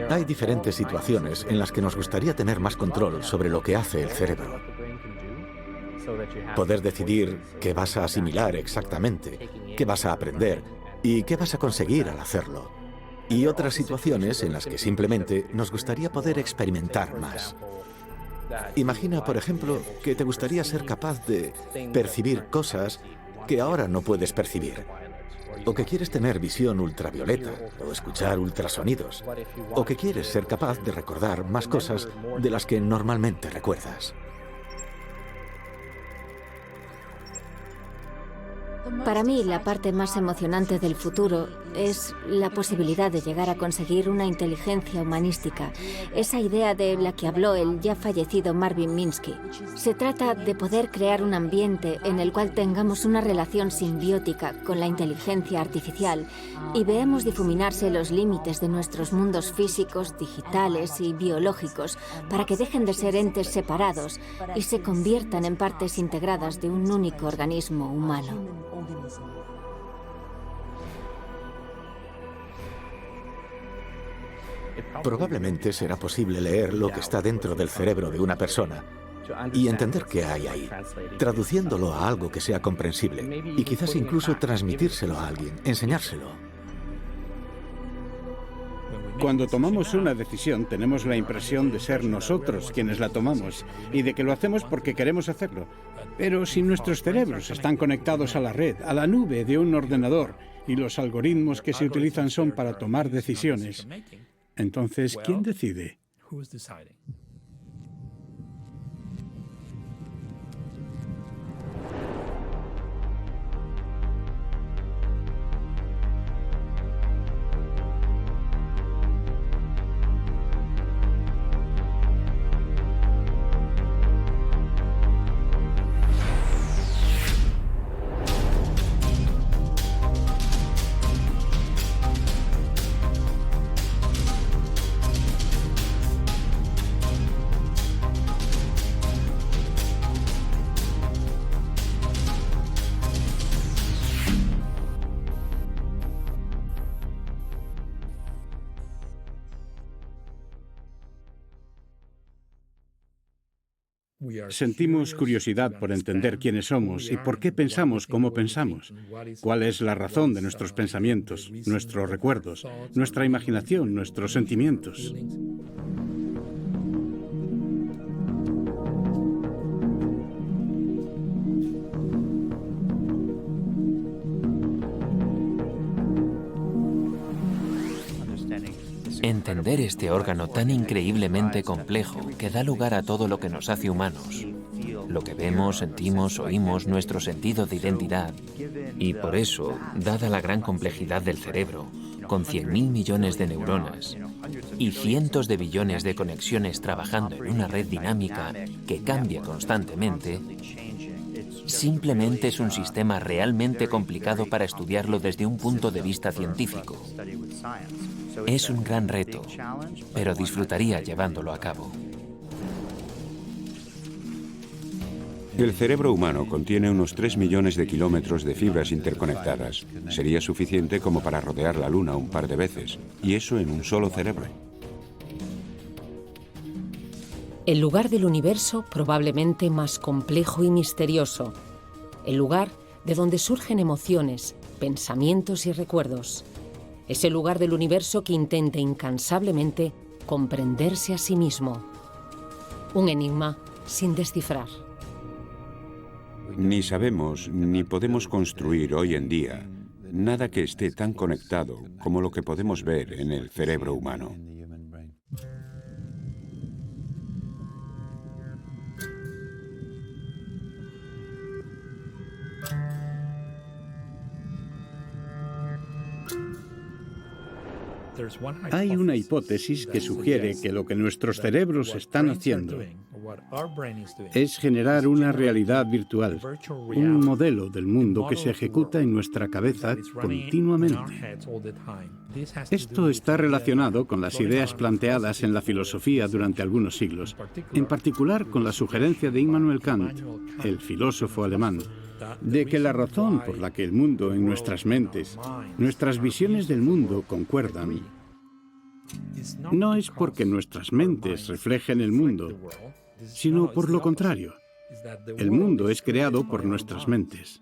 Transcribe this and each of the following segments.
Hay diferentes situaciones en las que nos gustaría tener más control sobre lo que hace el cerebro. Poder decidir qué vas a asimilar exactamente, qué vas a aprender y qué vas a conseguir al hacerlo. Y otras situaciones en las que simplemente nos gustaría poder experimentar más. Imagina, por ejemplo, que te gustaría ser capaz de percibir cosas que ahora no puedes percibir. O que quieres tener visión ultravioleta, o escuchar ultrasonidos. O que quieres ser capaz de recordar más cosas de las que normalmente recuerdas. Para mí, la parte más emocionante del futuro es la posibilidad de llegar a conseguir una inteligencia humanística, esa idea de la que habló el ya fallecido Marvin Minsky. Se trata de poder crear un ambiente en el cual tengamos una relación simbiótica con la inteligencia artificial y veamos difuminarse los límites de nuestros mundos físicos, digitales y biológicos para que dejen de ser entes separados y se conviertan en partes integradas de un único organismo humano. Probablemente será posible leer lo que está dentro del cerebro de una persona y entender qué hay ahí, traduciéndolo a algo que sea comprensible y quizás incluso transmitírselo a alguien, enseñárselo. Cuando tomamos una decisión, tenemos la impresión de ser nosotros quienes la tomamos y de que lo hacemos porque queremos hacerlo. Pero si nuestros cerebros están conectados a la red, a la nube de un ordenador, y los algoritmos que se utilizan son para tomar decisiones, entonces, ¿quién decide? Sentimos curiosidad por entender quiénes somos y por qué pensamos como pensamos. ¿Cuál es la razón de nuestros pensamientos, nuestros recuerdos, nuestra imaginación, nuestros sentimientos? Entender este órgano tan increíblemente complejo que da lugar a todo lo que nos hace humanos, lo que vemos, sentimos, oímos, nuestro sentido de identidad. Y por eso, dada la gran complejidad del cerebro, con 100.000 millones de neuronas y cientos de billones de conexiones trabajando en una red dinámica que cambia constantemente, simplemente es un sistema realmente complicado para estudiarlo desde un punto de vista científico. Es un gran reto, pero disfrutaría llevándolo a cabo. El cerebro humano contiene unos 3 millones de kilómetros de fibras interconectadas. Sería suficiente como para rodear la Luna un par de veces, y eso en un solo cerebro. El lugar del universo probablemente más complejo y misterioso. El lugar de donde surgen emociones, pensamientos y recuerdos. Es el lugar del universo que intenta incansablemente comprenderse a sí mismo. Un enigma sin descifrar. Ni sabemos ni podemos construir hoy en día nada que esté tan conectado como lo que podemos ver en el cerebro humano. Hay una hipótesis que sugiere que lo que nuestros cerebros están haciendo es generar una realidad virtual, un modelo del mundo que se ejecuta en nuestra cabeza continuamente. Esto está relacionado con las ideas planteadas en la filosofía durante algunos siglos, en particular con la sugerencia de Immanuel Kant, el filósofo alemán, de que la razón por la que el mundo en nuestras mentes, nuestras visiones del mundo concuerdan, No es porque nuestras mentes reflejen el mundo, sino por lo contrario. El mundo es creado por nuestras mentes.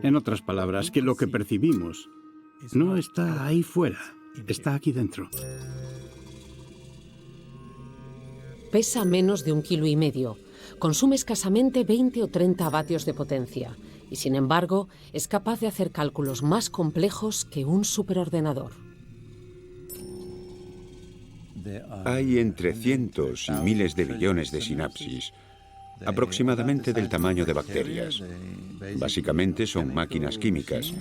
En otras palabras, que lo que percibimos no está ahí fuera, está aquí dentro. Pesa menos de 1,5 kilos. Consume escasamente 20 o 30 vatios de potencia y, sin embargo, es capaz de hacer cálculos más complejos que un superordenador. Hay entre cientos y miles de billones de sinapsis, aproximadamente del tamaño de bacterias. Básicamente son máquinas químicas.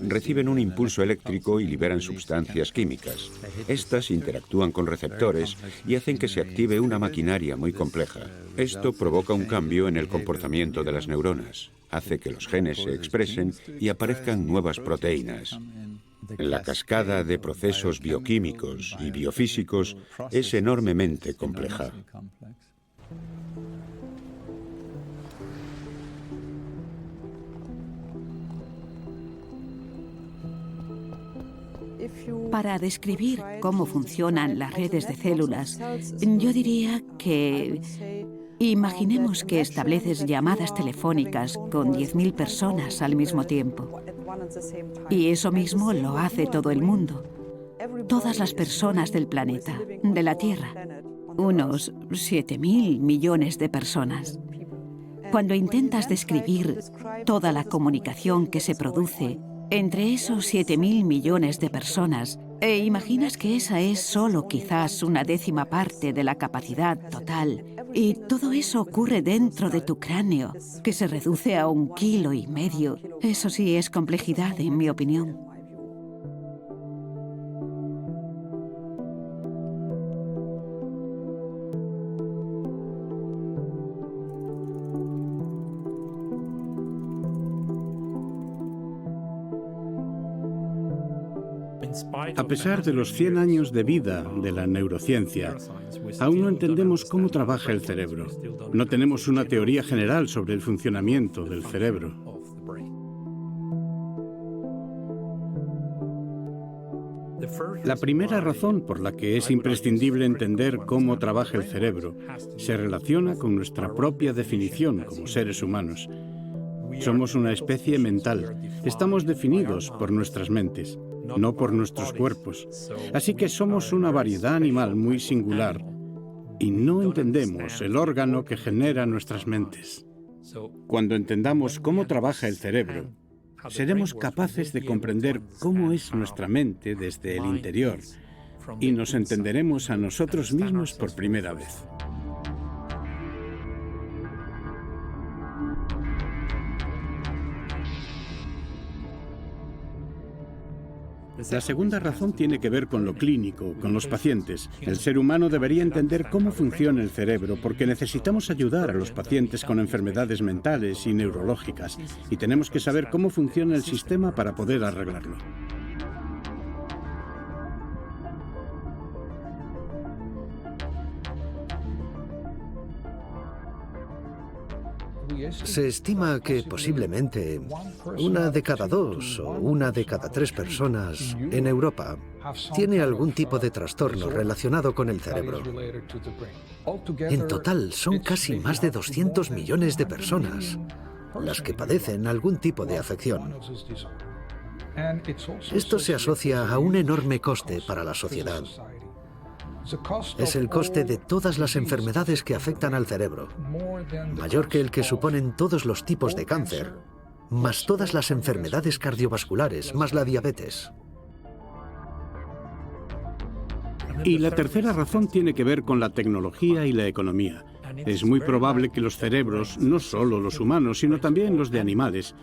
Reciben un impulso eléctrico y liberan sustancias químicas. Estas interactúan con receptores y hacen que se active una maquinaria muy compleja. Esto provoca un cambio en el comportamiento de las neuronas. Hace que los genes se expresen y aparezcan nuevas proteínas. La cascada de procesos bioquímicos y biofísicos es enormemente compleja. Para describir cómo funcionan las redes de células, yo diría que imaginemos que estableces llamadas telefónicas con 10.000 personas al mismo tiempo. Y eso mismo lo hace todo el mundo. Todas las personas del planeta, de la Tierra. Unos 7.000 millones de personas. Cuando intentas describir toda la comunicación que se produce entre esos 7.000 millones de personas, e imaginas que esa es solo quizás una 10ª parte de la capacidad total, y todo eso ocurre dentro de tu cráneo, que se reduce a 1,5 kilos. Eso sí es complejidad, en mi opinión. A pesar de los 100 años de vida de la neurociencia, aún no entendemos cómo trabaja el cerebro. No tenemos una teoría general sobre el funcionamiento del cerebro. La primera razón por la que es imprescindible entender cómo trabaja el cerebro se relaciona con nuestra propia definición como seres humanos. Somos una especie mental. Estamos definidos por nuestras mentes, no por nuestros cuerpos. Así que somos una variedad animal muy singular y no entendemos el órgano que genera nuestras mentes. Cuando entendamos cómo trabaja el cerebro, seremos capaces de comprender cómo es nuestra mente desde el interior y nos entenderemos a nosotros mismos por primera vez. La segunda razón tiene que ver con lo clínico, con los pacientes. El ser humano debería entender cómo funciona el cerebro porque necesitamos ayudar a los pacientes con enfermedades mentales y neurológicas y tenemos que saber cómo funciona el sistema para poder arreglarlo. Se estima que posiblemente 1 de cada 2 o 1 de cada 3 personas en Europa tiene algún tipo de trastorno relacionado con el cerebro. En total son casi más de 200 millones de personas las que padecen algún tipo de afección. Esto se asocia a un enorme coste para la sociedad. Es el coste de todas las enfermedades que afectan al cerebro, mayor que el que suponen todos los tipos de cáncer, más todas las enfermedades cardiovasculares, más la diabetes. Y la tercera razón tiene que ver con la tecnología y la economía. Es muy probable que los cerebros, no solo los humanos, sino también los de animales,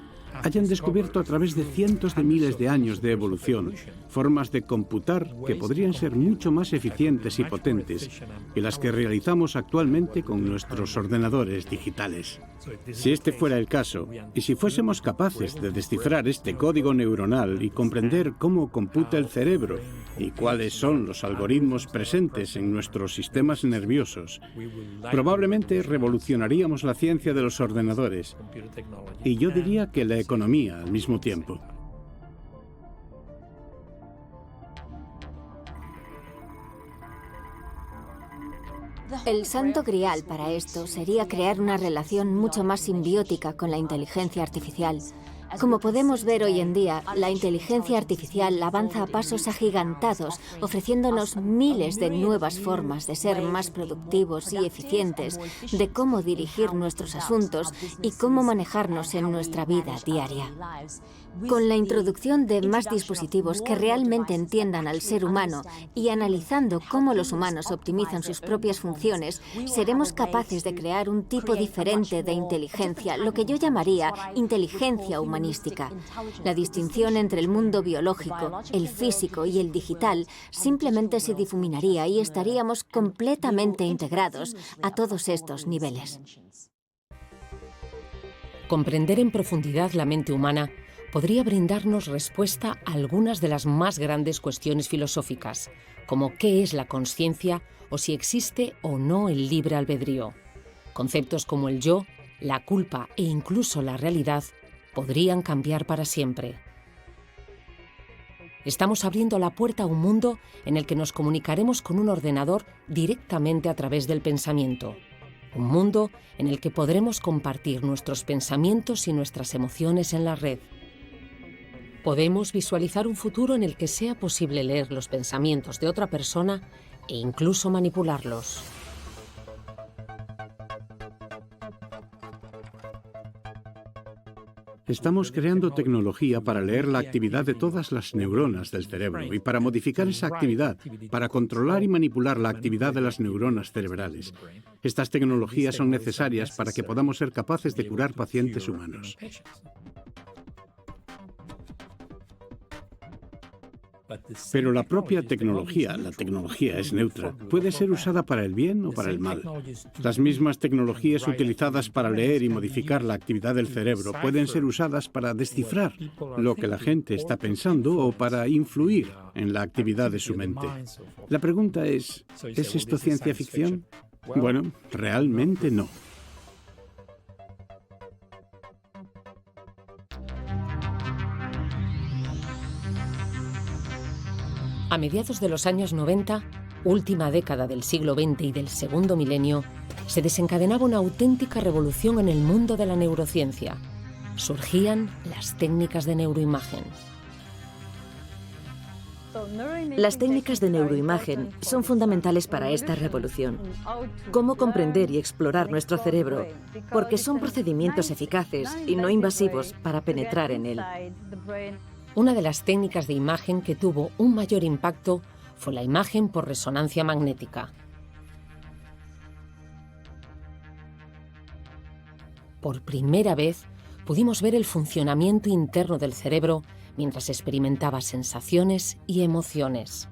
hayan descubierto a través de cientos de miles de años de evolución formas de computar que podrían ser mucho más eficientes y potentes que las que realizamos actualmente con nuestros ordenadores digitales. Si este fuera el caso, y si fuésemos capaces de descifrar este código neuronal y comprender cómo computa el cerebro y cuáles son los algoritmos presentes en nuestros sistemas nerviosos, probablemente revolucionaríamos la ciencia de los ordenadores y yo diría que la economía al mismo tiempo. El santo grial para esto sería crear una relación mucho más simbiótica con la inteligencia artificial. Como podemos ver hoy en día, la inteligencia artificial avanza a pasos agigantados, ofreciéndonos miles de nuevas formas de ser más productivos y eficientes, de cómo dirigir nuestros asuntos y cómo manejarnos en nuestra vida diaria. Con la introducción de más dispositivos que realmente entiendan al ser humano y analizando cómo los humanos optimizan sus propias funciones, seremos capaces de crear un tipo diferente de inteligencia, lo que yo llamaría inteligencia humanística. La distinción entre el mundo biológico, el físico y el digital simplemente se difuminaría y estaríamos completamente integrados a todos estos niveles. Comprender en profundidad la mente humana podría brindarnos respuesta a algunas de las más grandes cuestiones filosóficas, como qué es la consciencia o si existe o no el libre albedrío. Conceptos como el yo, la culpa e incluso la realidad podrían cambiar para siempre. Estamos abriendo la puerta a un mundo en el que nos comunicaremos con un ordenador directamente a través del pensamiento. Un mundo en el que podremos compartir nuestros pensamientos y nuestras emociones en la red. Podemos visualizar un futuro en el que sea posible leer los pensamientos de otra persona e incluso manipularlos. Estamos creando tecnología para leer la actividad de todas las neuronas del cerebro y para modificar esa actividad, para controlar y manipular la actividad de las neuronas cerebrales. Estas tecnologías son necesarias para que podamos ser capaces de curar pacientes humanos. Pero la propia tecnología, la tecnología es neutra, puede ser usada para el bien o para el mal. Las mismas tecnologías utilizadas para leer y modificar la actividad del cerebro pueden ser usadas para descifrar lo que la gente está pensando o para influir en la actividad de su mente. La pregunta ¿es esto ciencia ficción? Bueno, realmente no. A mediados de los años 90, última década del siglo XX y del segundo milenio, se desencadenaba una auténtica revolución en el mundo de la neurociencia. Surgían las técnicas de neuroimagen. Las técnicas de neuroimagen son fundamentales para esta revolución. Cómo comprender y explorar nuestro cerebro, porque son procedimientos eficaces y no invasivos para penetrar en él. Una de las técnicas de imagen que tuvo un mayor impacto fue la imagen por resonancia magnética. Por primera vez pudimos ver el funcionamiento interno del cerebro mientras experimentaba sensaciones y emociones.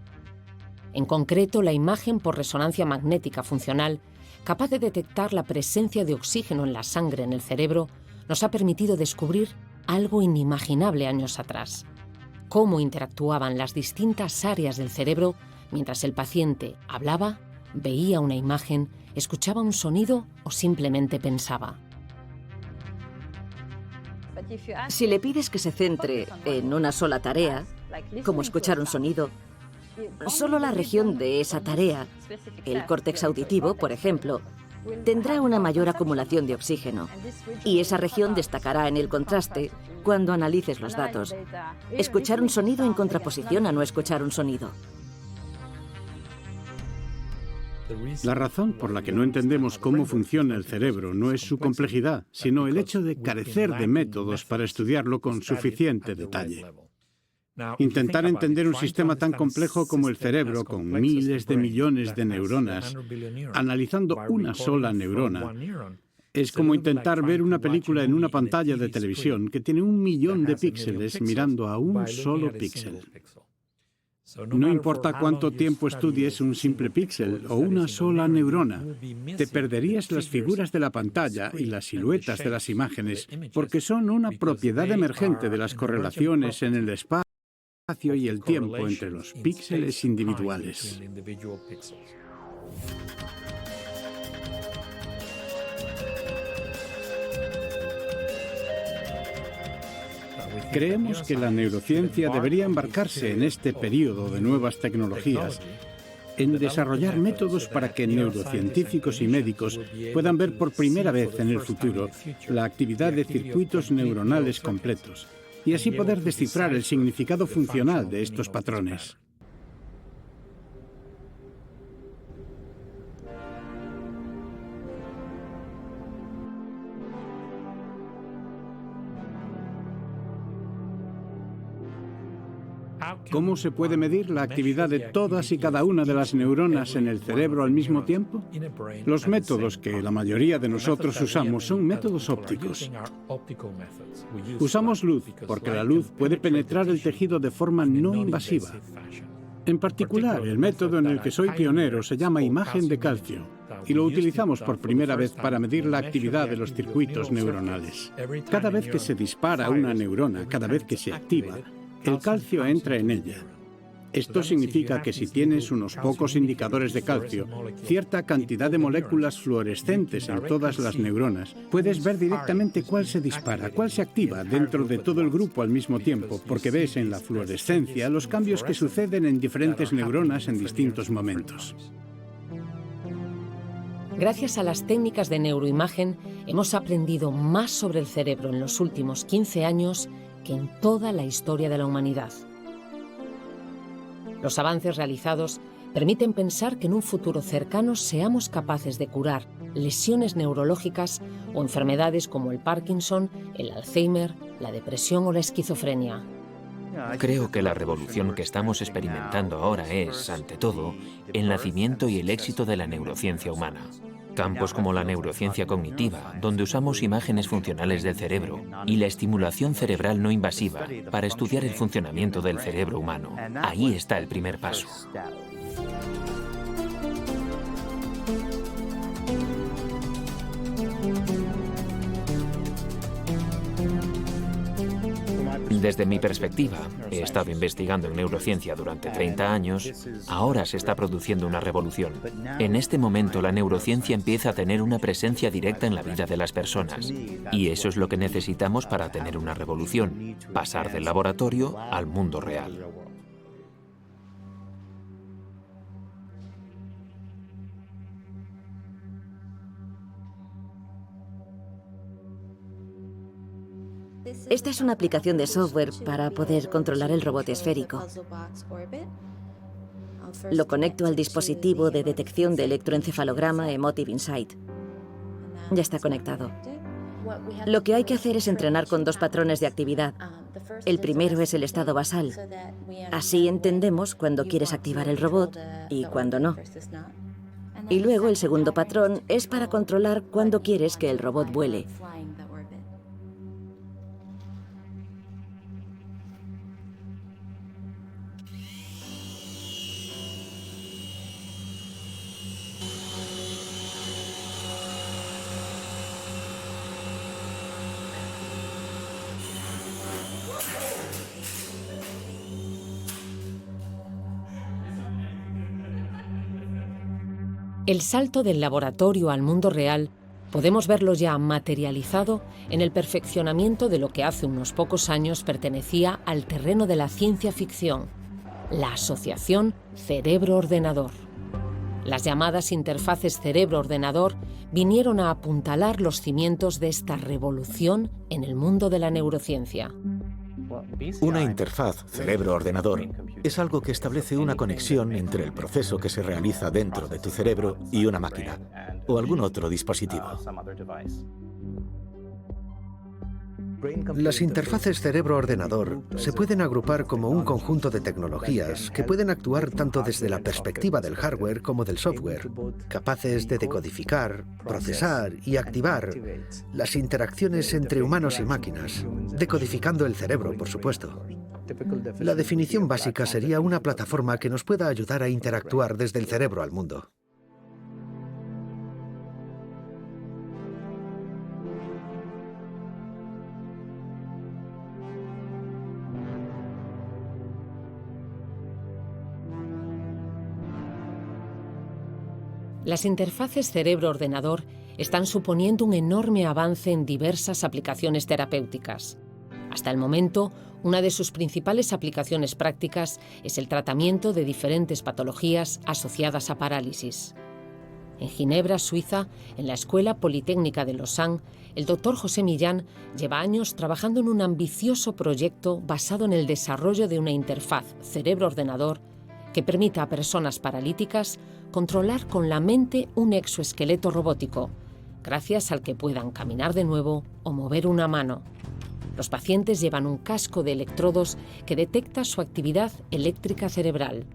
En concreto, la imagen por resonancia magnética funcional, capaz de detectar la presencia de oxígeno en la sangre en el cerebro, nos ha permitido descubrir algo inimaginable años atrás: cómo interactuaban las distintas áreas del cerebro mientras el paciente hablaba, veía una imagen, escuchaba un sonido o simplemente pensaba. Si le pides que se centre en una sola tarea, como escuchar un sonido, solo la región de esa tarea, el córtex auditivo, por ejemplo, tendrá una mayor acumulación de oxígeno, y esa región destacará en el contraste cuando analices los datos. Escuchar un sonido en contraposición a no escuchar un sonido. La razón por la que no entendemos cómo funciona el cerebro no es su complejidad, sino el hecho de carecer de métodos para estudiarlo con suficiente detalle. Intentar entender un sistema tan complejo como el cerebro, con miles de millones de neuronas, analizando una sola neurona, es como intentar ver una película en una pantalla de televisión que tiene 1 millón de píxeles mirando a un solo píxel. No importa cuánto tiempo estudies un simple píxel o una sola neurona, te perderías las figuras de la pantalla y las siluetas de las imágenes, porque son una propiedad emergente de las correlaciones en el espacio y el tiempo entre los píxeles individuales. Creemos que la neurociencia debería embarcarse en este periodo de nuevas tecnologías en desarrollar métodos para que neurocientíficos y médicos puedan ver por primera vez en el futuro la actividad de circuitos neuronales completos y así poder descifrar el significado funcional de estos patrones. ¿Cómo se puede medir la actividad de todas y cada una de las neuronas en el cerebro al mismo tiempo? Los métodos que la mayoría de nosotros usamos son métodos ópticos. Usamos luz porque la luz puede penetrar el tejido de forma no invasiva. En particular, el método en el que soy pionero se llama imagen de calcio y lo utilizamos por primera vez para medir la actividad de los circuitos neuronales. Cada vez que se dispara una neurona, cada vez que se activa, el calcio entra en ella. Esto significa que si tienes unos pocos indicadores de calcio, cierta cantidad de moléculas fluorescentes en todas las neuronas, puedes ver directamente cuál se dispara, cuál se activa dentro de todo el grupo al mismo tiempo, porque ves en la fluorescencia los cambios que suceden en diferentes neuronas en distintos momentos. Gracias a las técnicas de neuroimagen, hemos aprendido más sobre el cerebro en los últimos 15 años que en toda la historia de la humanidad. Los avances realizados permiten pensar que en un futuro cercano seamos capaces de curar lesiones neurológicas o enfermedades como el Parkinson, el Alzheimer, la depresión o la esquizofrenia. Creo que la revolución que estamos experimentando ahora es, ante todo, el nacimiento y el éxito de la neurociencia humana. Campos como la neurociencia cognitiva, donde usamos imágenes funcionales del cerebro y la estimulación cerebral no invasiva para estudiar el funcionamiento del cerebro humano. Ahí está el primer paso. Desde mi perspectiva, he estado investigando en neurociencia durante 30 años, ahora se está produciendo una revolución. En este momento la neurociencia empieza a tener una presencia directa en la vida de las personas, y eso es lo que necesitamos para tener una revolución, pasar del laboratorio al mundo real. Esta es una aplicación de software para poder controlar el robot esférico. Lo conecto al dispositivo de detección de electroencefalograma Emotive Insight. Ya está conectado. Lo que hay que hacer es entrenar con dos patrones de actividad. El primero es el estado basal. Así entendemos cuándo quieres activar el robot y cuándo no. Y luego el segundo patrón es para controlar cuándo quieres que el robot vuele. El salto del laboratorio al mundo real podemos verlo ya materializado en el perfeccionamiento de lo que hace unos pocos años pertenecía al terreno de la ciencia ficción, la asociación cerebro-ordenador. Las llamadas interfaces cerebro-ordenador vinieron a apuntalar los cimientos de esta revolución en el mundo de la neurociencia. Una interfaz cerebro-ordenador es algo que establece una conexión entre el proceso que se realiza dentro de tu cerebro y una máquina o algún otro dispositivo. Las interfaces cerebro-ordenador se pueden agrupar como un conjunto de tecnologías que pueden actuar tanto desde la perspectiva del hardware como del software, capaces de decodificar, procesar y activar las interacciones entre humanos y máquinas, decodificando el cerebro, por supuesto. La definición básica sería una plataforma que nos pueda ayudar a interactuar desde el cerebro al mundo. Las interfaces cerebro-ordenador están suponiendo un enorme avance en diversas aplicaciones terapéuticas. Hasta el momento, una de sus principales aplicaciones prácticas es el tratamiento de diferentes patologías asociadas a parálisis. En Ginebra, Suiza, en la Escuela Politécnica de Lausanne, el doctor José Millán lleva años trabajando en un ambicioso proyecto basado en el desarrollo de una interfaz cerebro-ordenador que permita a personas paralíticas controlar con la mente un exoesqueleto robótico, gracias al que puedan caminar de nuevo o mover una mano. Los pacientes llevan un casco de electrodos que detecta su actividad eléctrica cerebral.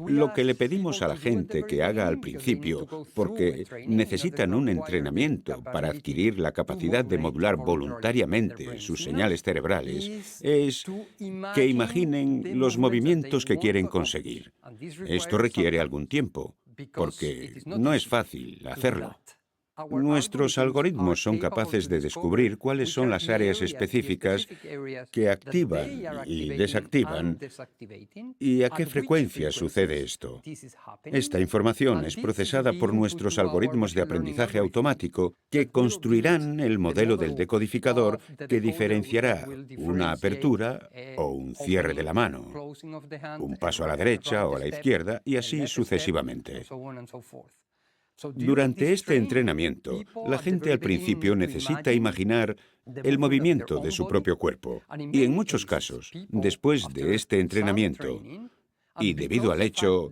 Lo que le pedimos a la gente que haga al principio, porque necesitan un entrenamiento para adquirir la capacidad de modular voluntariamente sus señales cerebrales, es que imaginen los movimientos que quieren conseguir. Esto requiere algún tiempo, porque no es fácil hacerlo. Nuestros algoritmos son capaces de descubrir cuáles son las áreas específicas que activan y desactivan y a qué frecuencia sucede esto. Esta información es procesada por nuestros algoritmos de aprendizaje automático que construirán el modelo del decodificador que diferenciará una apertura o un cierre de la mano, un paso a la derecha o a la izquierda y así sucesivamente. Durante este entrenamiento, la gente al principio necesita imaginar el movimiento de su propio cuerpo. Y en muchos casos, después de este entrenamiento, y debido al hecho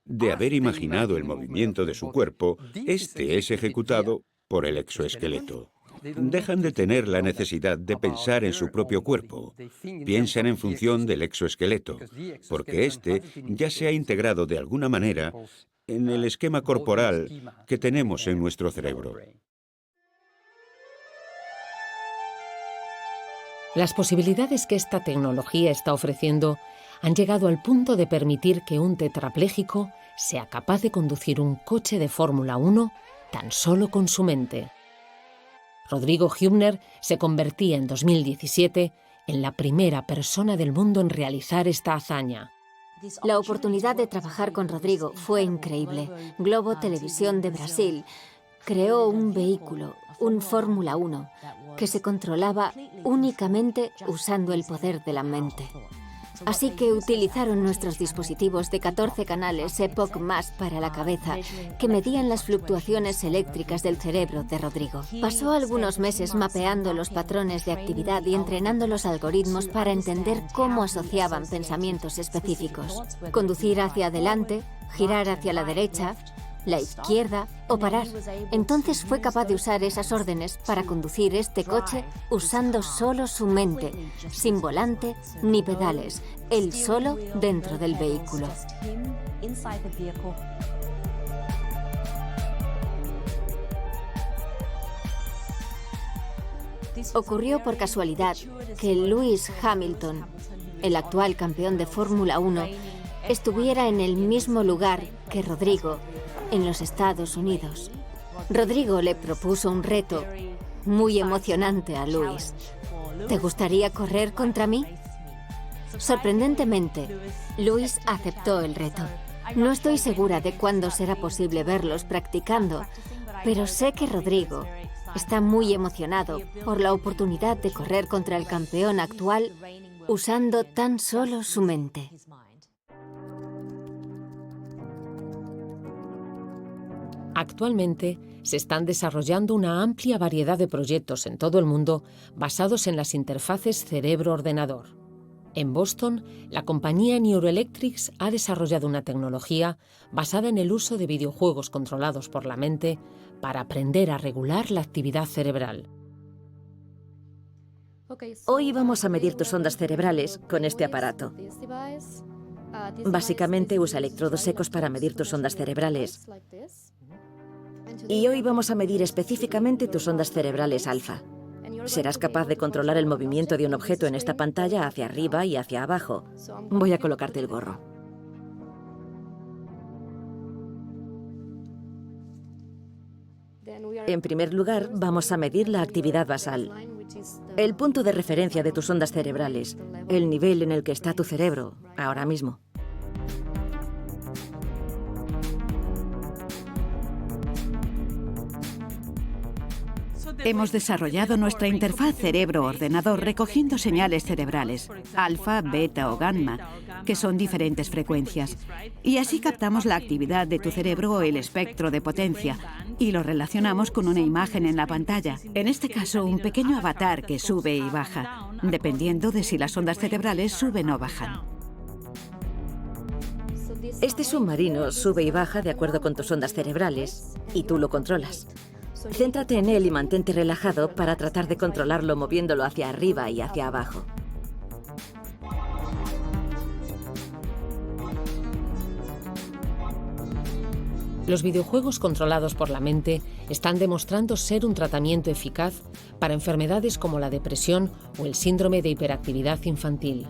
de haber imaginado el movimiento de su cuerpo, este es ejecutado por el exoesqueleto. Dejan de tener la necesidad de pensar en su propio cuerpo. Piensan en función del exoesqueleto, porque este ya se ha integrado de alguna manera en el esquema corporal que tenemos en nuestro cerebro. Las posibilidades que esta tecnología está ofreciendo han llegado al punto de permitir que un tetrapléjico sea capaz de conducir un coche de Fórmula 1 tan solo con su mente. Rodrigo Hübner se convertía en 2017 en la primera persona del mundo en realizar esta hazaña. La oportunidad de trabajar con Rodrigo fue increíble. Globo Televisión de Brasil creó un vehículo, un Fórmula 1, que se controlaba únicamente usando el poder de la mente. Así que utilizaron nuestros dispositivos de 14 canales Epoch Más para la cabeza, que medían las fluctuaciones eléctricas del cerebro de Rodrigo. Pasó algunos meses mapeando los patrones de actividad y entrenando los algoritmos para entender cómo asociaban pensamientos específicos. Conducir hacia adelante, girar hacia la derecha, la izquierda o parar. Entonces fue capaz de usar esas órdenes para conducir este coche usando solo su mente, sin volante ni pedales, él solo dentro del vehículo. Ocurrió por casualidad que Lewis Hamilton, el actual campeón de Fórmula 1, estuviera en el mismo lugar que Rodrigo, en los Estados Unidos. Rodrigo le propuso un reto muy emocionante a Lewis. ¿Te gustaría correr contra mí? Sorprendentemente, Lewis aceptó el reto. No estoy segura de cuándo será posible verlos practicando, pero sé que Rodrigo está muy emocionado por la oportunidad de correr contra el campeón actual usando tan solo su mente. Actualmente se están desarrollando una amplia variedad de proyectos en todo el mundo basados en las interfaces cerebro-ordenador. En Boston, la compañía Neuroelectrics ha desarrollado una tecnología basada en el uso de videojuegos controlados por la mente para aprender a regular la actividad cerebral. Hoy vamos a medir tus ondas cerebrales con este aparato. Básicamente usa electrodos secos para medir tus ondas cerebrales. Y hoy vamos a medir específicamente tus ondas cerebrales alfa. Serás capaz de controlar el movimiento de un objeto en esta pantalla hacia arriba y hacia abajo. Voy a colocarte el gorro. En primer lugar, vamos a medir la actividad basal, el punto de referencia de tus ondas cerebrales, el nivel en el que está tu cerebro ahora mismo. Hemos desarrollado nuestra interfaz cerebro-ordenador recogiendo señales cerebrales, alfa, beta o gamma, que son diferentes frecuencias. Y así captamos la actividad de tu cerebro o el espectro de potencia y lo relacionamos con una imagen en la pantalla. En este caso, un pequeño avatar que sube y baja, dependiendo de si las ondas cerebrales suben o bajan. Este submarino sube y baja de acuerdo con tus ondas cerebrales y tú lo controlas. Céntrate en él y mantente relajado para tratar de controlarlo moviéndolo hacia arriba y hacia abajo. Los videojuegos controlados por la mente están demostrando ser un tratamiento eficaz para enfermedades como la depresión o el síndrome de hiperactividad infantil.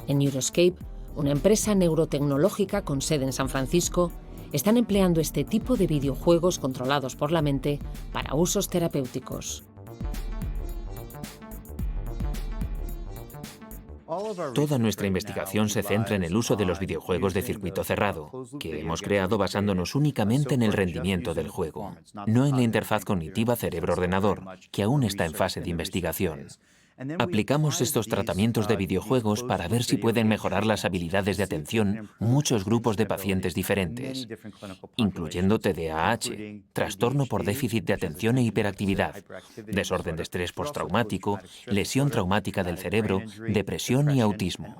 En Neuroscape, una empresa neurotecnológica con sede en San Francisco, están empleando este tipo de videojuegos controlados por la mente para usos terapéuticos. Toda nuestra investigación se centra en el uso de los videojuegos de circuito cerrado, que hemos creado basándonos únicamente en el rendimiento del juego, no en la interfaz cognitiva cerebro-ordenador, que aún está en fase de investigación. Aplicamos estos tratamientos de videojuegos para ver si pueden mejorar las habilidades de atención muchos grupos de pacientes diferentes, incluyendo TDAH, trastorno por déficit de atención e hiperactividad, desorden de estrés postraumático, lesión traumática del cerebro, depresión y autismo.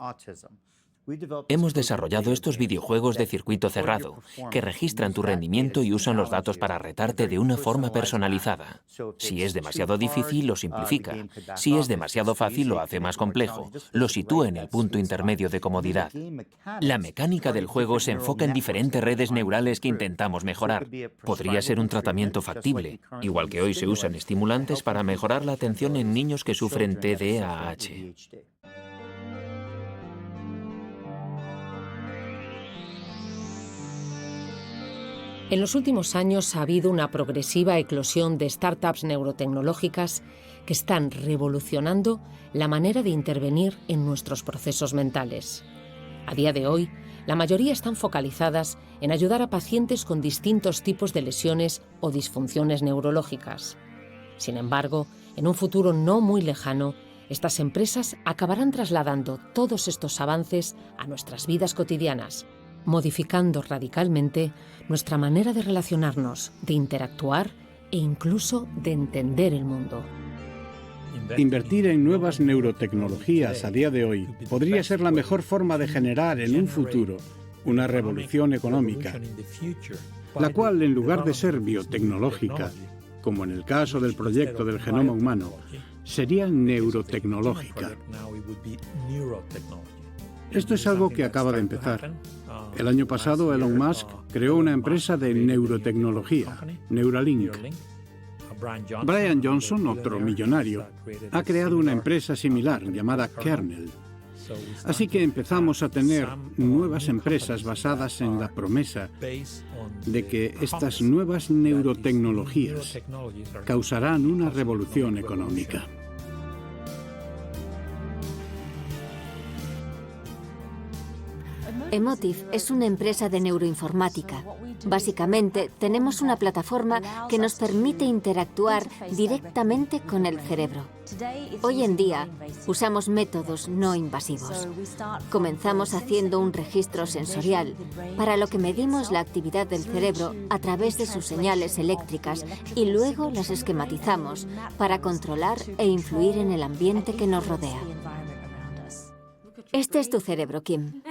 Hemos desarrollado estos videojuegos de circuito cerrado, que registran tu rendimiento y usan los datos para retarte de una forma personalizada. Si es demasiado difícil, lo simplifica. Si es demasiado fácil, lo hace más complejo. Lo sitúa en el punto intermedio de comodidad. La mecánica del juego se enfoca en diferentes redes neurales que intentamos mejorar. Podría ser un tratamiento factible, igual que hoy se usan estimulantes para mejorar la atención en niños que sufren TDAH. En los últimos años ha habido una progresiva eclosión de startups neurotecnológicas que están revolucionando la manera de intervenir en nuestros procesos mentales. A día de hoy, la mayoría están focalizadas en ayudar a pacientes con distintos tipos de lesiones o disfunciones neurológicas. Sin embargo, en un futuro no muy lejano, estas empresas acabarán trasladando todos estos avances a nuestras vidas cotidianas, modificando radicalmente nuestra manera de relacionarnos, de interactuar e incluso de entender el mundo. Invertir en nuevas neurotecnologías a día de hoy podría ser la mejor forma de generar en un futuro una revolución económica, la cual, en lugar de ser biotecnológica, como en el caso del proyecto del genoma humano, sería neurotecnológica. Esto es algo que acaba de empezar. El año pasado, Elon Musk creó una empresa de neurotecnología, Neuralink. Brian Johnson, otro millonario, ha creado una empresa similar llamada Kernel. Así que empezamos a tener nuevas empresas basadas en la promesa de que estas nuevas neurotecnologías causarán una revolución económica. Emotiv es una empresa de neuroinformática. Básicamente, tenemos una plataforma que nos permite interactuar directamente con el cerebro. Hoy en día, usamos métodos no invasivos. Comenzamos haciendo un registro sensorial, para lo que medimos la actividad del cerebro a través de sus señales eléctricas y luego las esquematizamos para controlar e influir en el ambiente que nos rodea. Este es tu cerebro, Kim.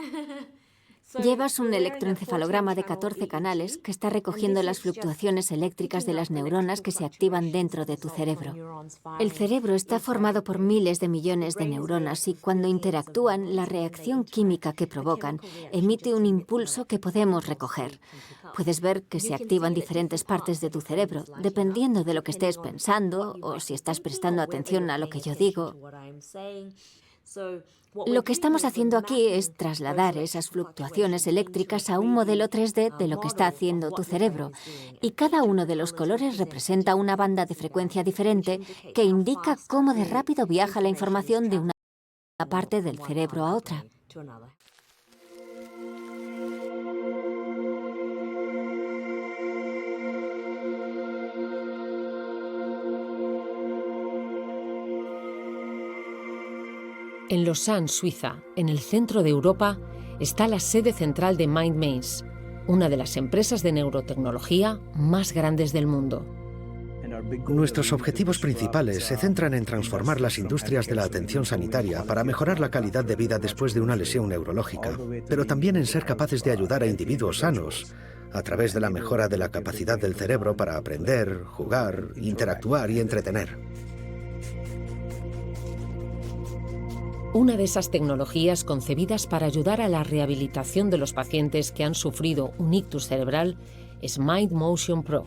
Llevas un electroencefalograma de 14 canales que está recogiendo las fluctuaciones eléctricas de las neuronas que se activan dentro de tu cerebro. El cerebro está formado por miles de millones de neuronas y cuando interactúan, la reacción química que provocan emite un impulso que podemos recoger. Puedes ver que se activan diferentes partes de tu cerebro, dependiendo de lo que estés pensando o si estás prestando atención a lo que yo digo. Lo que estamos haciendo aquí es trasladar esas fluctuaciones eléctricas a un modelo 3D de lo que está haciendo tu cerebro. Y cada uno de los colores representa una banda de frecuencia diferente que indica cómo de rápido viaja la información de una parte del cerebro a otra. En Lausanne, Suiza, en el centro de Europa, está la sede central de MindMaze, una de las empresas de neurotecnología más grandes del mundo. Nuestros objetivos principales se centran en transformar las industrias de la atención sanitaria para mejorar la calidad de vida después de una lesión neurológica, pero también en ser capaces de ayudar a individuos sanos a través de la mejora de la capacidad del cerebro para aprender, jugar, interactuar y entretener. Una de esas tecnologías concebidas para ayudar a la rehabilitación de los pacientes que han sufrido un ictus cerebral es MindMotion Pro.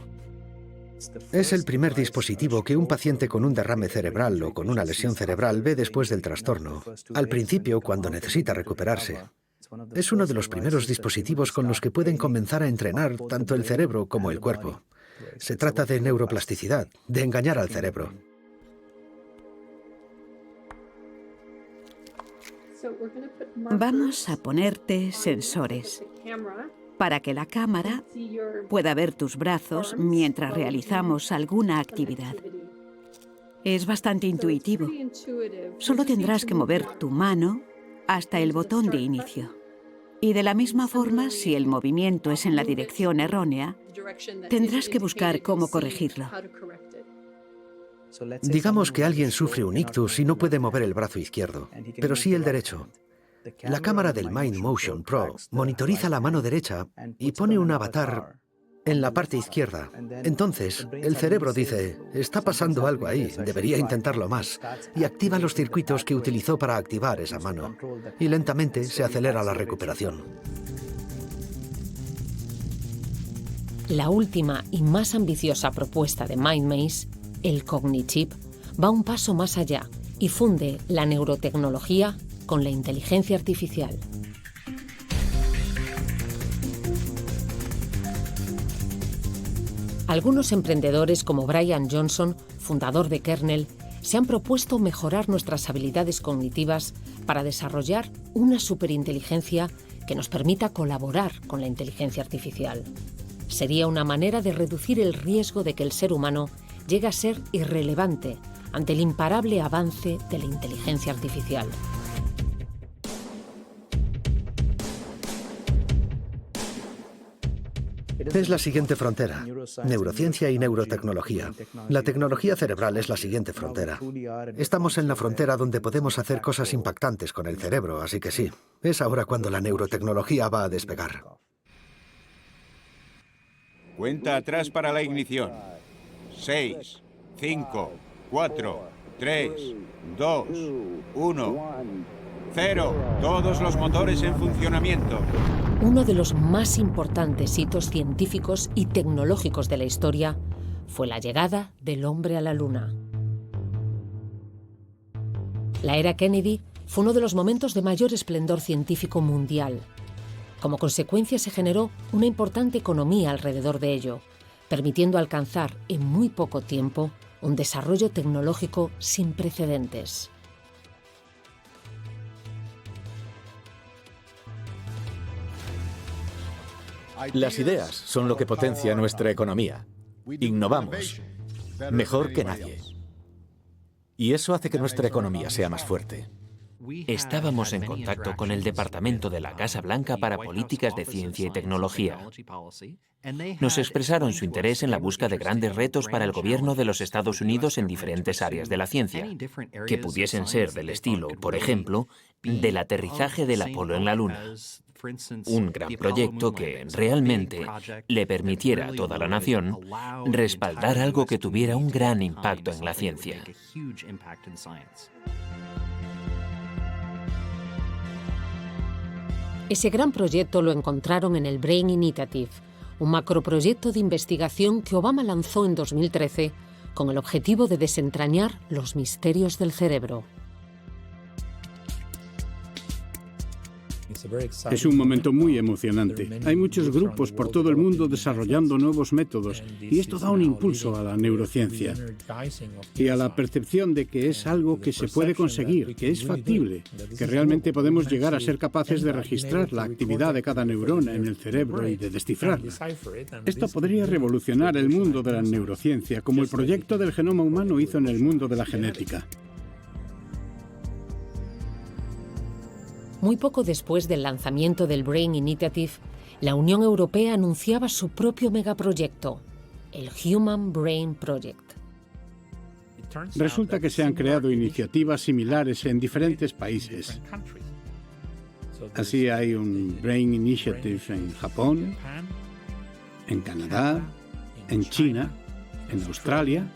Es el primer dispositivo que un paciente con un derrame cerebral o con una lesión cerebral ve después del trastorno, al principio cuando necesita recuperarse. Es uno de los primeros dispositivos con los que pueden comenzar a entrenar tanto el cerebro como el cuerpo. Se trata de neuroplasticidad, de engañar al cerebro. Vamos a ponerte sensores para que la cámara pueda ver tus brazos mientras realizamos alguna actividad. Es bastante intuitivo. Solo tendrás que mover tu mano hasta el botón de inicio. Y de la misma forma, si el movimiento es en la dirección errónea, tendrás que buscar cómo corregirlo. Digamos que alguien sufre un ictus y no puede mover el brazo izquierdo, pero sí el derecho. La cámara del MindMotion Pro monitoriza la mano derecha y pone un avatar en la parte izquierda. Entonces, el cerebro dice, está pasando algo ahí, debería intentarlo más, y activa los circuitos que utilizó para activar esa mano. Y lentamente se acelera la recuperación. La última y más ambiciosa propuesta de MindMaze, el Cognichip, va un paso más allá y funde la neurotecnología con la inteligencia artificial. Algunos emprendedores como Brian Johnson, fundador de Kernel, se han propuesto mejorar nuestras habilidades cognitivas para desarrollar una superinteligencia que nos permita colaborar con la inteligencia artificial. Sería una manera de reducir el riesgo de que el ser humano llegue a ser irrelevante ante el imparable avance de la inteligencia artificial. Es la siguiente frontera, neurociencia y neurotecnología. La tecnología cerebral es la siguiente frontera. Estamos en la frontera donde podemos hacer cosas impactantes con el cerebro, así que sí, es ahora cuando la neurotecnología va a despegar. Cuenta atrás para la ignición. 6, 5, 4, 3, 2, 1, 0. Todos los motores en funcionamiento. Uno de los más importantes hitos científicos y tecnológicos de la historia fue la llegada del hombre a la Luna. La era Kennedy fue uno de los momentos de mayor esplendor científico mundial. Como consecuencia se generó una importante economía alrededor de ello, permitiendo alcanzar en muy poco tiempo un desarrollo tecnológico sin precedentes. Las ideas son lo que potencia nuestra economía. Innovamos mejor que nadie. Y eso hace que nuestra economía sea más fuerte. Estábamos en contacto con el Departamento de la Casa Blanca para Políticas de Ciencia y Tecnología. Nos expresaron su interés en la búsqueda de grandes retos para el gobierno de los Estados Unidos en diferentes áreas de la ciencia, que pudiesen ser del estilo, por ejemplo, del aterrizaje del Apolo en la Luna. Un gran proyecto que realmente le permitiera a toda la nación respaldar algo que tuviera un gran impacto en la ciencia. Ese gran proyecto lo encontraron en el Brain Initiative, un macroproyecto de investigación que Obama lanzó en 2013 con el objetivo de desentrañar los misterios del cerebro. Es un momento muy emocionante. Hay muchos grupos por todo el mundo desarrollando nuevos métodos y esto da un impulso a la neurociencia y a la percepción de que es algo que se puede conseguir, que es factible, que realmente podemos llegar a ser capaces de registrar la actividad de cada neurona en el cerebro y de descifrarla. Esto podría revolucionar el mundo de la neurociencia, como el proyecto del genoma humano hizo en el mundo de la genética. Muy poco después del lanzamiento del Brain Initiative, la Unión Europea anunciaba su propio megaproyecto, el Human Brain Project. Resulta que se han creado iniciativas similares en diferentes países. Así hay un Brain Initiative en Japón, en Canadá, en China, en Australia,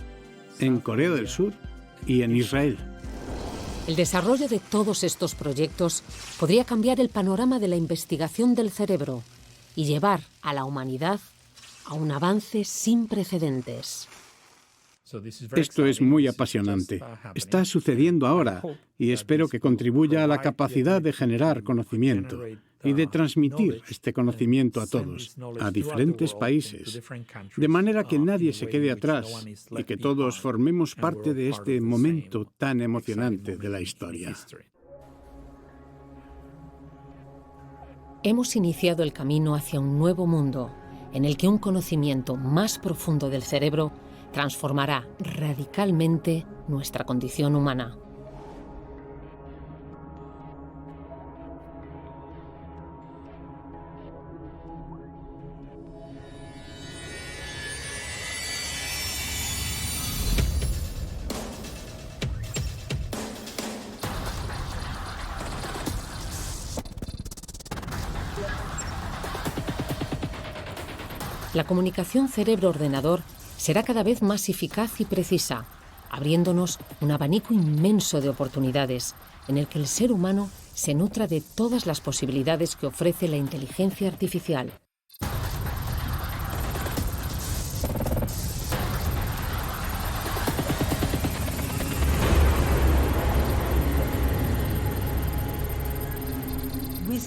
en Corea del Sur y en Israel. El desarrollo de todos estos proyectos podría cambiar el panorama de la investigación del cerebro y llevar a la humanidad a un avance sin precedentes. Esto es muy apasionante. Está sucediendo ahora y espero que contribuya a la capacidad de generar conocimiento y de transmitir este conocimiento a todos, a diferentes países, de manera que nadie se quede atrás y que todos formemos parte de este momento tan emocionante de la historia. Hemos iniciado el camino hacia un nuevo mundo en el que un conocimiento más profundo del cerebro transformará radicalmente nuestra condición humana. La comunicación cerebro-ordenador será cada vez más eficaz y precisa, abriéndonos un abanico inmenso de oportunidades en el que el ser humano se nutra de todas las posibilidades que ofrece la inteligencia artificial.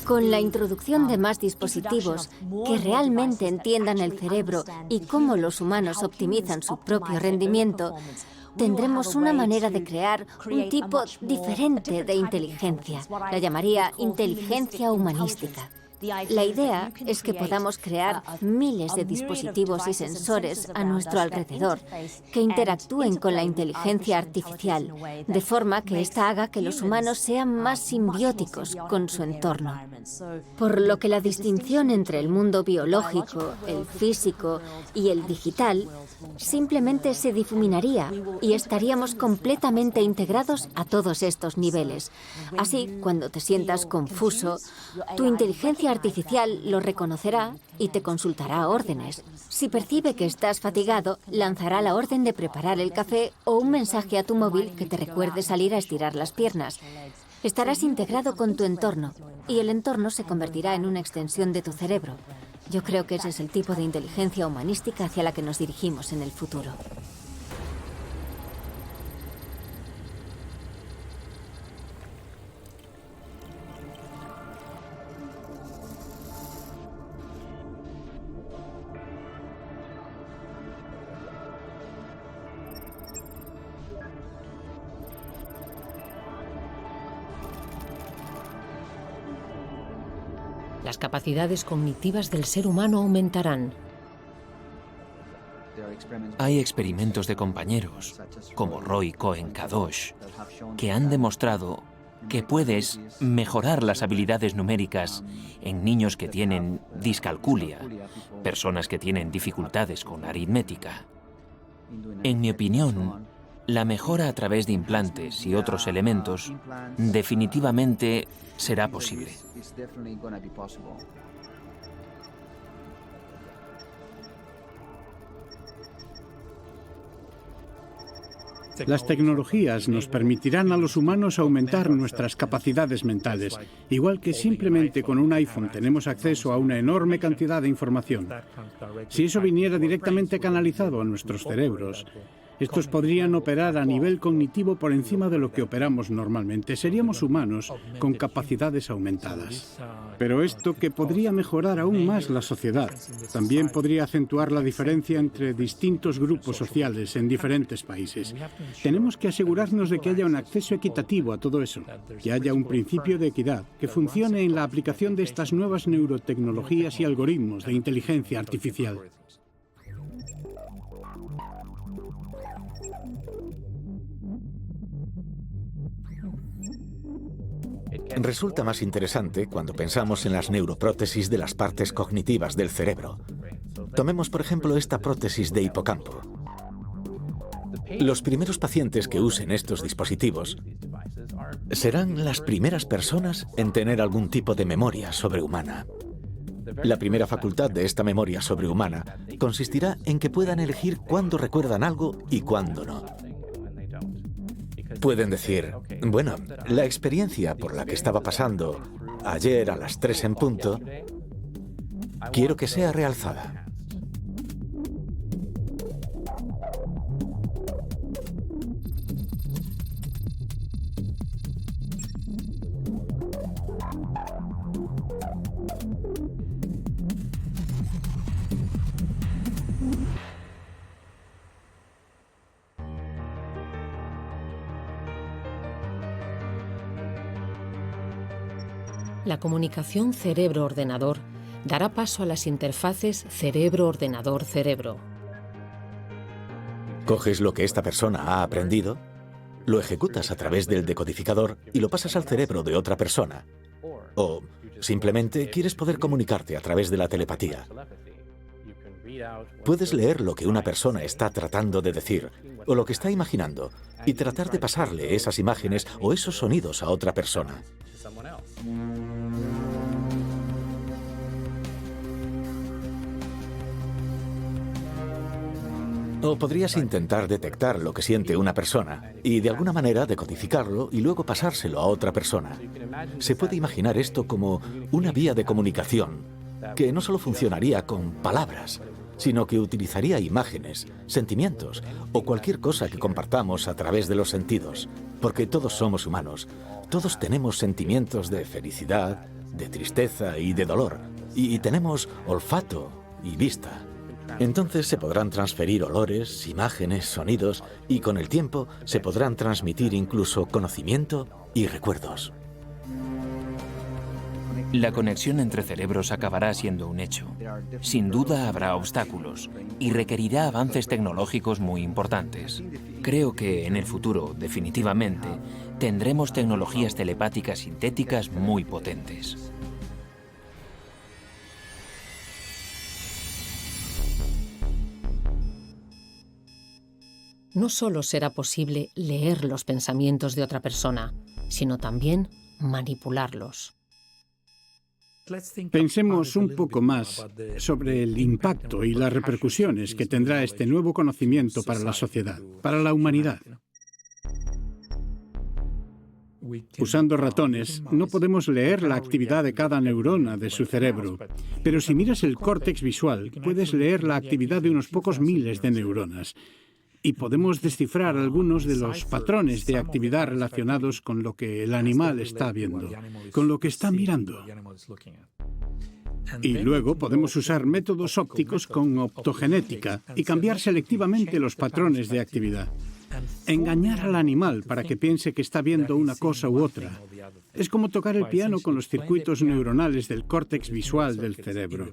Con la introducción de más dispositivos que realmente entiendan el cerebro y cómo los humanos optimizan su propio rendimiento, tendremos una manera de crear un tipo diferente de inteligencia. La llamaría inteligencia humanística. La idea es que podamos crear miles de dispositivos y sensores a nuestro alrededor que interactúen con la inteligencia artificial, de forma que ésta haga que los humanos sean más simbióticos con su entorno. Por lo que la distinción entre el mundo biológico, el físico y el digital simplemente se difuminaría y estaríamos completamente integrados a todos estos niveles. Así, cuando te sientas confuso, tu inteligencia artificial lo reconocerá y te consultará órdenes. Si percibe que estás fatigado, lanzará la orden de preparar el café o un mensaje a tu móvil que te recuerde salir a estirar las piernas. Estarás integrado con tu entorno y el entorno se convertirá en una extensión de tu cerebro. Yo creo que ese es el tipo de inteligencia humanística hacia la que nos dirigimos en el futuro. Las capacidades cognitivas del ser humano aumentarán. Hay experimentos de compañeros, como Roy Cohen-Kadosh, que han demostrado que puedes mejorar las habilidades numéricas en niños que tienen discalculia, personas que tienen dificultades con aritmética. En mi opinión, la mejora a través de implantes y otros elementos definitivamente será posible. Las tecnologías nos permitirán a los humanos aumentar nuestras capacidades mentales, igual que simplemente con un iPhone tenemos acceso a una enorme cantidad de información. Si eso viniera directamente canalizado a nuestros cerebros, estos podrían operar a nivel cognitivo por encima de lo que operamos normalmente. Seríamos humanos con capacidades aumentadas. Pero esto que podría mejorar aún más la sociedad, también podría acentuar la diferencia entre distintos grupos sociales en diferentes países. Tenemos que asegurarnos de que haya un acceso equitativo a todo eso, que haya un principio de equidad, que funcione en la aplicación de estas nuevas neurotecnologías y algoritmos de inteligencia artificial. resulta más interesante cuando pensamos en las neuroprótesis de las partes cognitivas del cerebro. Tomemos, por ejemplo, esta prótesis de hipocampo. Los primeros pacientes que usen estos dispositivos serán las primeras personas en tener algún tipo de memoria sobrehumana. La primera facultad de esta memoria sobrehumana consistirá en que puedan elegir cuándo recuerdan algo y cuándo no. Pueden decir, bueno, la experiencia por la que estaba pasando ayer a las 3 en punto, quiero que sea realzada. La comunicación cerebro-ordenador dará paso a las interfaces cerebro-ordenador-cerebro. Coges lo que esta persona ha aprendido, lo ejecutas a través del decodificador y lo pasas al cerebro de otra persona. O simplemente quieres poder comunicarte a través de la telepatía. Puedes leer lo que una persona está tratando de decir o lo que está imaginando y tratar de pasarle esas imágenes o esos sonidos a otra persona. O podrías intentar detectar lo que siente una persona y de alguna manera decodificarlo y luego pasárselo a otra persona. Se puede imaginar esto como una vía de comunicación que no solo funcionaría con palabras, sino que utilizaría imágenes, sentimientos o cualquier cosa que compartamos a través de los sentidos, porque todos somos humanos, todos tenemos sentimientos de felicidad, de tristeza y de dolor, y tenemos olfato y vista. Entonces se podrán transferir olores, imágenes, sonidos y con el tiempo se podrán transmitir incluso conocimiento y recuerdos. La conexión entre cerebros acabará siendo un hecho. Sin duda habrá obstáculos y requerirá avances tecnológicos muy importantes. Creo que en el futuro, definitivamente, tendremos tecnologías telepáticas sintéticas muy potentes. No solo será posible leer los pensamientos de otra persona, sino también manipularlos. Pensemos un poco más sobre el impacto y las repercusiones que tendrá este nuevo conocimiento para la sociedad, para la humanidad. Usando ratones, no podemos leer la actividad de cada neurona de su cerebro, pero si miras el córtex visual, puedes leer la actividad de unos pocos miles de neuronas. Y podemos descifrar algunos de los patrones de actividad relacionados con lo que el animal está viendo, con lo que está mirando. Y luego podemos usar métodos ópticos con optogenética y cambiar selectivamente los patrones de actividad. Engañar al animal para que piense que está viendo una cosa u otra. Es como tocar el piano con los circuitos neuronales del córtex visual del cerebro.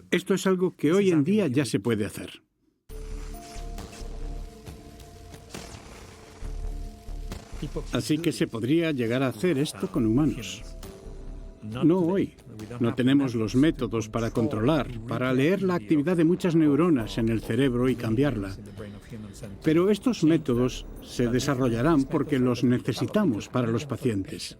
Esto es algo que hoy en día ya se puede hacer. Así que se podría llegar a hacer esto con humanos. No hoy. No tenemos los métodos para controlar, para leer la actividad de muchas neuronas en el cerebro y cambiarla. Pero estos métodos se desarrollarán porque los necesitamos para los pacientes.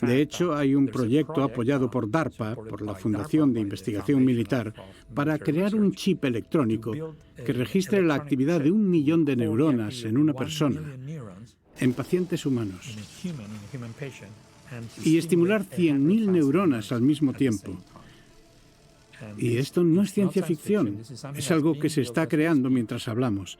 De hecho, hay un proyecto apoyado por DARPA, por la Fundación de Investigación Militar, para crear un chip electrónico que registre la actividad de 1 millón de neuronas en una persona, en pacientes humanos, y estimular 100.000 neuronas al mismo tiempo. Y esto no es ciencia ficción, es algo que se está creando mientras hablamos.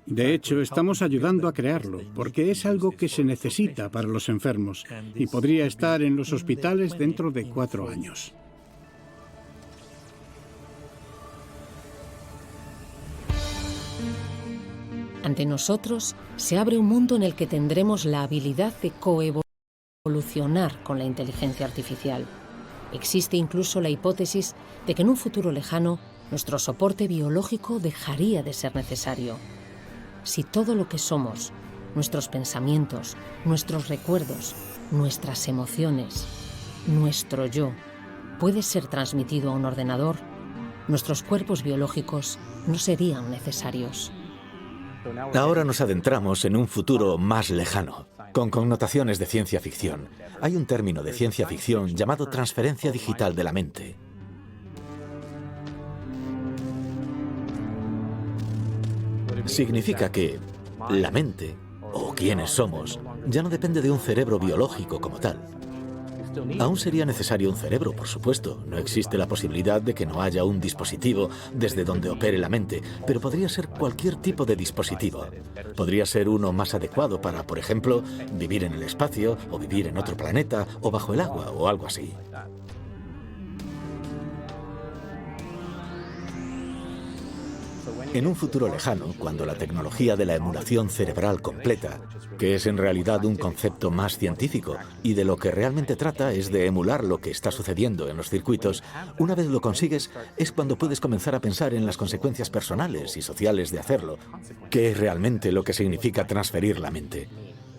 De hecho, estamos ayudando a crearlo, porque es algo que se necesita para los enfermos y podría estar en los hospitales dentro de 4 años. Ante nosotros se abre un mundo en el que tendremos la habilidad de coevolucionar con la inteligencia artificial. Existe incluso la hipótesis de que en un futuro lejano nuestro soporte biológico dejaría de ser necesario. Si todo lo que somos, nuestros pensamientos, nuestros recuerdos, nuestras emociones, nuestro yo, puede ser transmitido a un ordenador, nuestros cuerpos biológicos no serían necesarios. Ahora nos adentramos en un futuro más lejano, con connotaciones de ciencia ficción. Hay un término de ciencia ficción llamado transferencia digital de la mente. Significa que la mente, o quienes somos, ya no depende de un cerebro biológico como tal. Aún sería necesario un cerebro, por supuesto. No existe la posibilidad de que no haya un dispositivo desde donde opere la mente, pero podría ser cualquier tipo de dispositivo. Podría ser uno más adecuado para, por ejemplo, vivir en el espacio, o vivir en otro planeta, o bajo el agua, o algo así. En un futuro lejano, cuando la tecnología de la emulación cerebral completa, que es en realidad un concepto más científico y de lo que realmente trata es de emular lo que está sucediendo en los circuitos, una vez lo consigues es cuando puedes comenzar a pensar en las consecuencias personales y sociales de hacerlo, que es realmente lo que significa transferir la mente.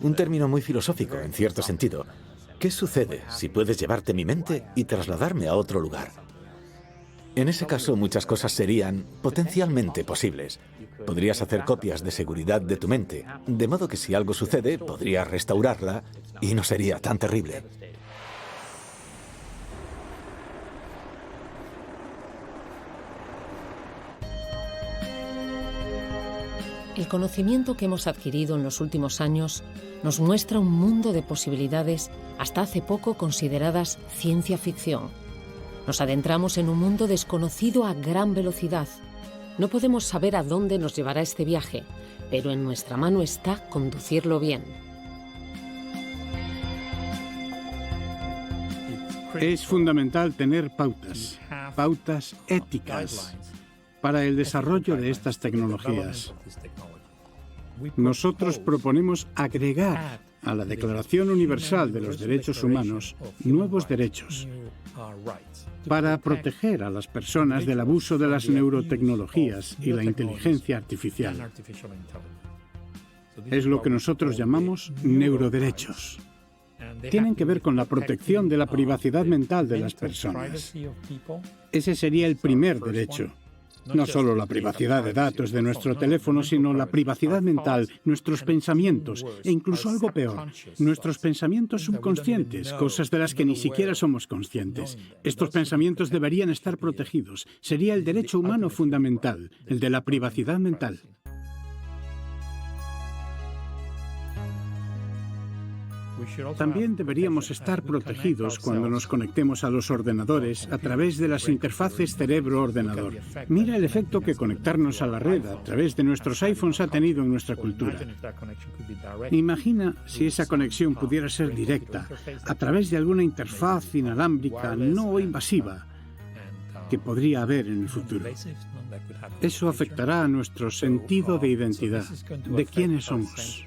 Un término muy filosófico, en cierto sentido. ¿Qué sucede si puedes llevarte mi mente y trasladarme a otro lugar? En ese caso, muchas cosas serían potencialmente posibles. Podrías hacer copias de seguridad de tu mente, de modo que si algo sucede, podrías restaurarla y no sería tan terrible. El conocimiento que hemos adquirido en los últimos años nos muestra un mundo de posibilidades hasta hace poco consideradas ciencia ficción. Nos adentramos en un mundo desconocido a gran velocidad. No podemos saber a dónde nos llevará este viaje, pero en nuestra mano está conducirlo bien. Es fundamental tener pautas éticas para el desarrollo de estas tecnologías. Nosotros proponemos agregar a la Declaración Universal de los Derechos Humanos nuevos derechos para proteger a las personas del abuso de las neurotecnologías y la inteligencia artificial. Es lo que nosotros llamamos neuroderechos. Tienen que ver con la protección de la privacidad mental de las personas. Ese sería el primer derecho. No solo la privacidad de datos de nuestro teléfono, sino la privacidad mental, nuestros pensamientos e incluso algo peor, nuestros pensamientos subconscientes, cosas de las que ni siquiera somos conscientes. Estos pensamientos deberían estar protegidos. Sería el derecho humano fundamental, el de la privacidad mental. También deberíamos estar protegidos cuando nos conectemos a los ordenadores a través de las interfaces cerebro-ordenador. Mira el efecto que conectarnos a la red a través de nuestros iPhones ha tenido en nuestra cultura. Imagina si esa conexión pudiera ser directa, a través de alguna interfaz inalámbrica no invasiva que podría haber en el futuro. Eso afectará a nuestro sentido de identidad, de quiénes somos.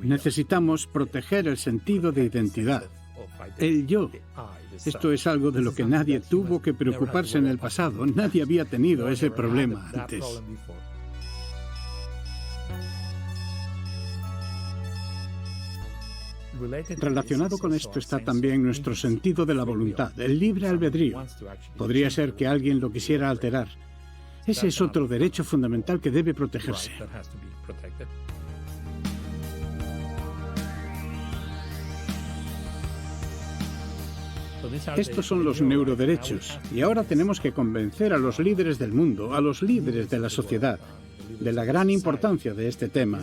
Necesitamos proteger el sentido de identidad, el yo. Esto es algo de lo que nadie tuvo que preocuparse en el pasado. Nadie había tenido ese problema antes. Relacionado con esto está también nuestro sentido de la voluntad, el libre albedrío. Podría ser que alguien lo quisiera alterar. Ese es otro derecho fundamental que debe protegerse. Estos son los neuroderechos, y ahora tenemos que convencer a los líderes del mundo, a los líderes de la sociedad, de la gran importancia de este tema.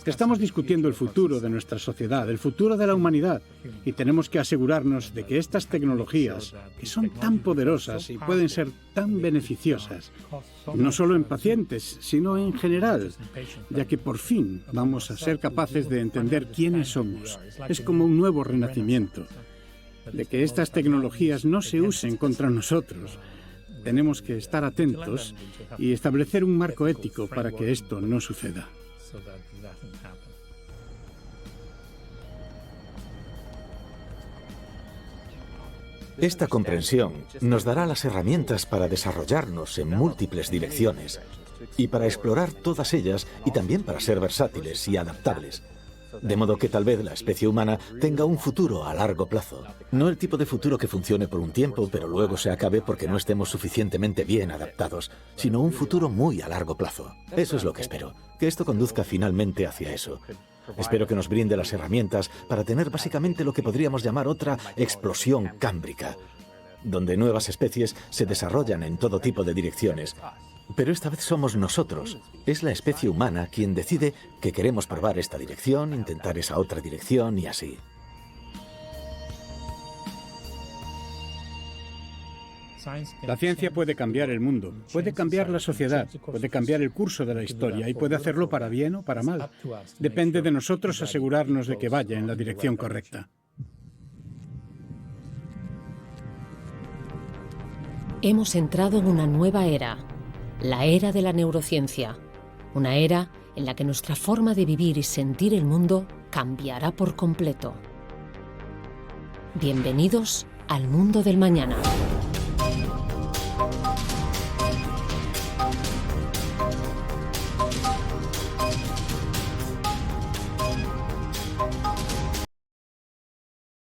Estamos discutiendo el futuro de nuestra sociedad, el futuro de la humanidad, y tenemos que asegurarnos de que estas tecnologías, que son tan poderosas y pueden ser tan beneficiosas, no solo en pacientes, sino en general, ya que por fin vamos a ser capaces de entender quiénes somos. Es como un nuevo renacimiento. De que estas tecnologías no se usen contra nosotros. Tenemos que estar atentos y establecer un marco ético para que esto no suceda. Esta comprensión nos dará las herramientas para desarrollarnos en múltiples direcciones, y para explorar todas ellas y también para ser versátiles y adaptables. De modo que tal vez la especie humana tenga un futuro a largo plazo. No el tipo de futuro que funcione por un tiempo, pero luego se acabe porque no estemos suficientemente bien adaptados, sino un futuro muy a largo plazo. Eso es lo que espero, que esto conduzca finalmente hacia eso. Espero que nos brinde las herramientas para tener básicamente lo que podríamos llamar otra explosión cámbrica, donde nuevas especies se desarrollan en todo tipo de direcciones. Pero esta vez somos nosotros, es la especie humana quien decide que queremos probar esta dirección, intentar esa otra dirección y así. La ciencia puede cambiar el mundo, puede cambiar la sociedad, puede cambiar el curso de la historia y puede hacerlo para bien o para mal. Depende de nosotros asegurarnos de que vaya en la dirección correcta. Hemos entrado en una nueva era, la era de la neurociencia. Una era en la que nuestra forma de vivir y sentir el mundo cambiará por completo. Bienvenidos al mundo del mañana.